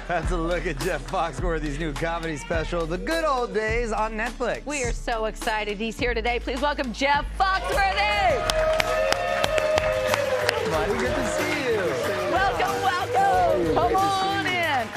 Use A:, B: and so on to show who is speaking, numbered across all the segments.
A: That's a look at Jeff Foxworthy's new comedy special, The Good Old Days, on Netflix.
B: We are so excited he's here today. Please welcome Jeff Foxworthy.
A: Buddy, good to see you.
B: Welcome. Come on in.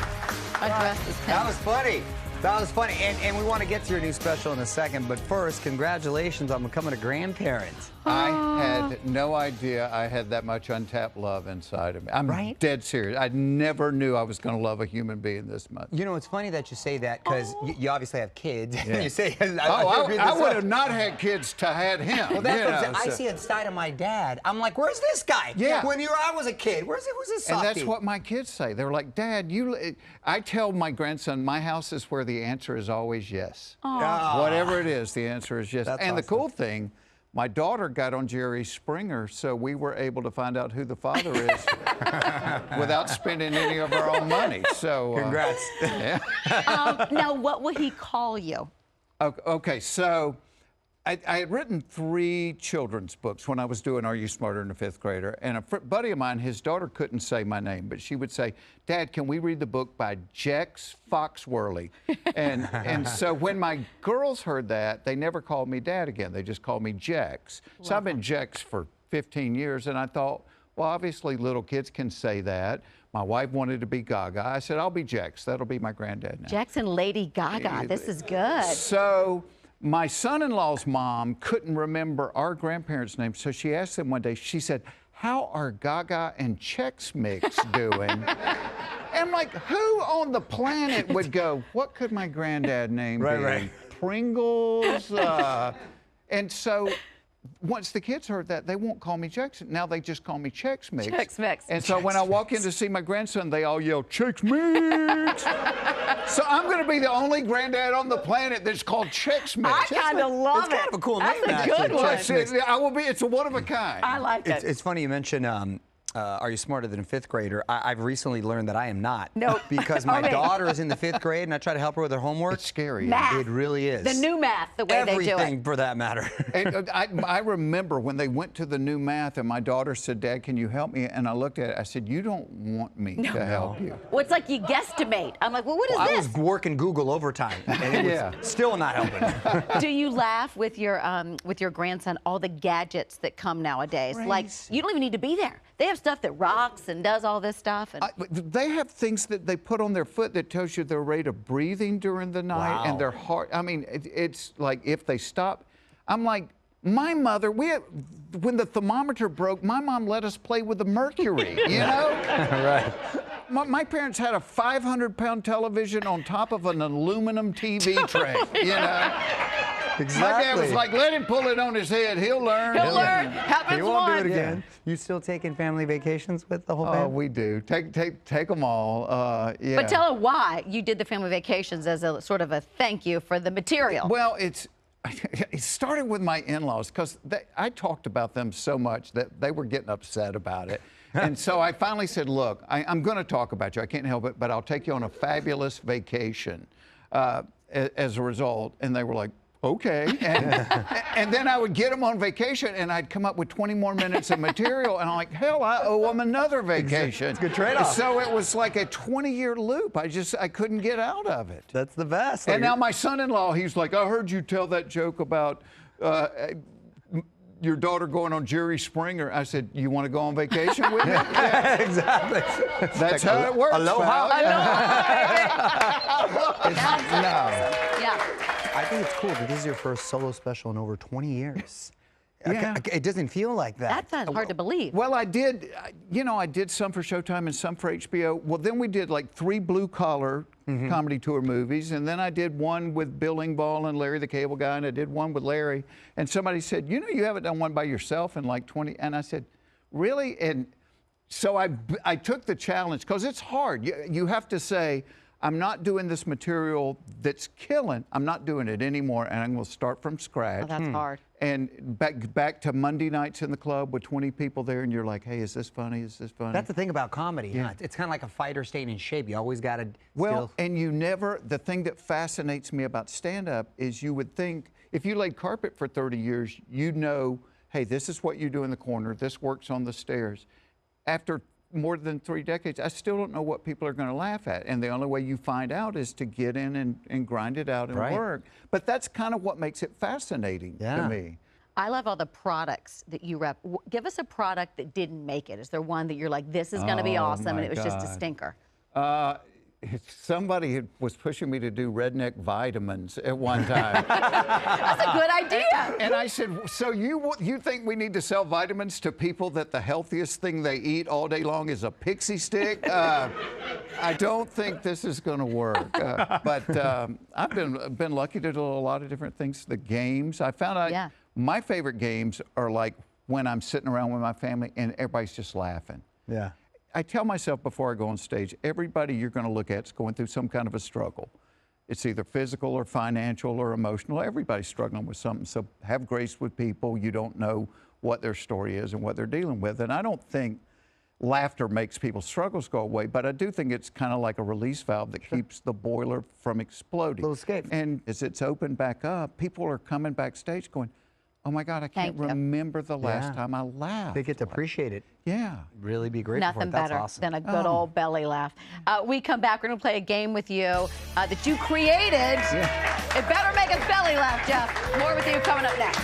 B: My dress is
A: That was funny. That was funny. And we want to get to your new special in a second, but first, congratulations on becoming a grandparent.
C: I had no idea I had that much untapped love inside of me. I'm dead serious. I never knew I was going to love a human being this much.
A: You know, it's funny that you say that because you obviously have kids. Yeah. You say,
C: I would have not had kids to had him.
A: Well, that's what I'm saying. I see it side of my dad. I'm like, where's this guy?
C: Yeah.
A: When I was a kid, who's this softy?
C: And that's what my kids say. They're like, Dad, I tell my grandson, my house is where the answer is always yes.
B: Aww.
C: Whatever it is, the answer is yes.
A: That's
C: and
A: awesome.
C: the cool thing, my daughter got on Jerry Springer, so we were able to find out who the father is without spending any of our own money. So
A: congrats.
C: Yeah.
B: Now, what will he call you?
C: Okay, so I had written 3 children's books when I was doing Are You Smarter Than a Fifth Grader? And a buddy of mine, his daughter couldn't say my name, but she would say, Dad, can we read the book by Jex Foxworthy? And so when my girls heard that, they never called me Dad again. They just called me Jex. So I've been Jex for 15 years, and I thought, well, obviously little kids can say that. My wife wanted to be Gaga. I said, I'll be Jex. That'll be my granddad now.
B: Jex and Lady Gaga. This is good.
C: So my son-in-law's mom couldn't remember our grandparents' names, so she asked them one day, she said, how are Gaga and Chex Mix doing? And like, who on the planet would go, what could my granddad name be?
A: Right.
C: Pringles? And so once the kids heard that, they won't call me Chex. Now they just call me Chex Mix.
B: Chex Mix.
C: And so when I walk in to see my grandson, they all yell, Chex Mix. So I'm going to be the only granddad on the planet that's called Chex Mix.
B: I kind of love it.
A: It's kind of a cool name,
B: That's a good one.
C: I will be. It's a one of a kind.
B: I like it.
A: It's funny you mentioned, are you smarter than a 5th grader? I've recently learned that I am not.
B: No.
A: Because my daughter is in the 5th grade, and I try to help her with her homework.
C: It's scary.
B: Math.
A: It really is.
B: The new math, the way they do it.
A: Everything for that matter.
C: And I remember when they went to the new math, and my daughter said, Dad, can you help me? And I looked at it. I said, you don't want me to help you.
B: Well, it's like you guesstimate. I'm like, well, what is
A: I
B: this?
A: was working Google overtime, and it was still not helping.
B: Do you laugh with your grandson, all the gadgets that come nowadays?
A: Crazy.
B: Like, you don't even need to be there. They have stuff that rocks and does all this stuff. And
C: They have things that they put on their foot that tells you their rate of breathing during the night and their heart. I mean, it's like if they stop. I'm like, my mother, when the thermometer broke, my mom let us play with the mercury, you know?
A: Right.
C: My parents had a 500-pound television on top of an aluminum TV tray, you know?
A: Exactly.
C: My dad was like, let him pull it on his head. He'll learn.
B: He'll learn. Happens
A: He won't
B: one.
A: do it again. You still taking family vacations with the whole family?
C: Oh, we do. Take them all. Yeah.
B: But tell her why you did the family vacations as a sort of a thank you for the material.
C: Well, it started with my in-laws because I talked about them so much that they were getting upset about it. And so I finally said, look, I'm going to talk about you. I can't help it, but I'll take you on a fabulous vacation as a result. And they were like, okay. And then I would get them on vacation, and I'd come up with 20 more minutes of material, and I'm like, hell, I owe them another vacation.
A: It's a good trade-off.
C: So it was like a 20-year loop. I couldn't get out of it.
A: That's the best.
C: And now my son-in-law, he's like, I heard you tell that joke about your daughter going on Jerry Springer. I said, you want to go on vacation with me? Yeah.
A: Exactly.
C: That's how it works.
A: Aloha.
B: No. Yeah.
A: I think it's cool that this is your first solo special in over 20 years.
C: Yeah.
A: It doesn't feel like that.
B: That's hard to believe.
C: Well, I did some for Showtime and some for HBO. Well, then we did like 3 blue-collar comedy tour movies, and then I did one with Bill Engvall and Larry the Cable Guy, and I did one with Larry. And somebody said, you know, you haven't done one by yourself in like 20. And I said, really? And so I took the challenge because it's hard. You have to say, I'm not doing this material that's killing. I'm not doing it anymore, and I'm going to start from scratch.
B: Oh, that's hard.
C: And back to Monday nights in the club with 20 people there, and you're like, hey, is this funny? Is this funny?
A: That's the thing about comedy.
C: Yeah.
A: Huh? It's kind of like a fighter staying in shape. You always got to
C: Well, and the thing that fascinates me about stand-up is you would think, if you laid carpet for 30 years, you'd know, hey, this is what you do in the corner. This works on the stairs. After more than 3 decades, I still don't know what people are going to laugh at. And the only way you find out is to get in and grind it out and work. But that's kind of what makes it fascinating to me.
B: I love all the products that you rep. Give us a product that didn't make it. Is there one that you're like, this is going to be awesome, and it was just a stinker?
C: Somebody was pushing me to do redneck vitamins at one time.
B: That's a good idea.
C: And I said, so you think we need to sell vitamins to people that the healthiest thing they eat all day long is a pixie stick? I don't think this is going to work. But I've been lucky to do a lot of different things. The games, I found out my favorite games are like when I'm sitting around with my family and everybody's just laughing.
A: Yeah.
C: I tell myself before I go on stage, everybody you're going to look at is going through some kind of a struggle. It's either physical or financial or emotional. Everybody's struggling with something. So have grace with people. You don't know what their story is and what they're dealing with. And I don't think laughter makes people's struggles go away, but I do think it's kind of like a release valve that keeps the boiler from exploding.
A: Little escape.
C: And as it's opened back up, people are coming backstage going, oh my God, I can't remember the last time I laughed.
A: They get to appreciate it.
C: Yeah.
A: Really be grateful for it.
B: Nothing
A: That's
B: better
A: awesome.
B: than a good old belly laugh. We come back, we're going to play a game with you that you created. It better make us belly laugh, Jeff. More with you coming up next.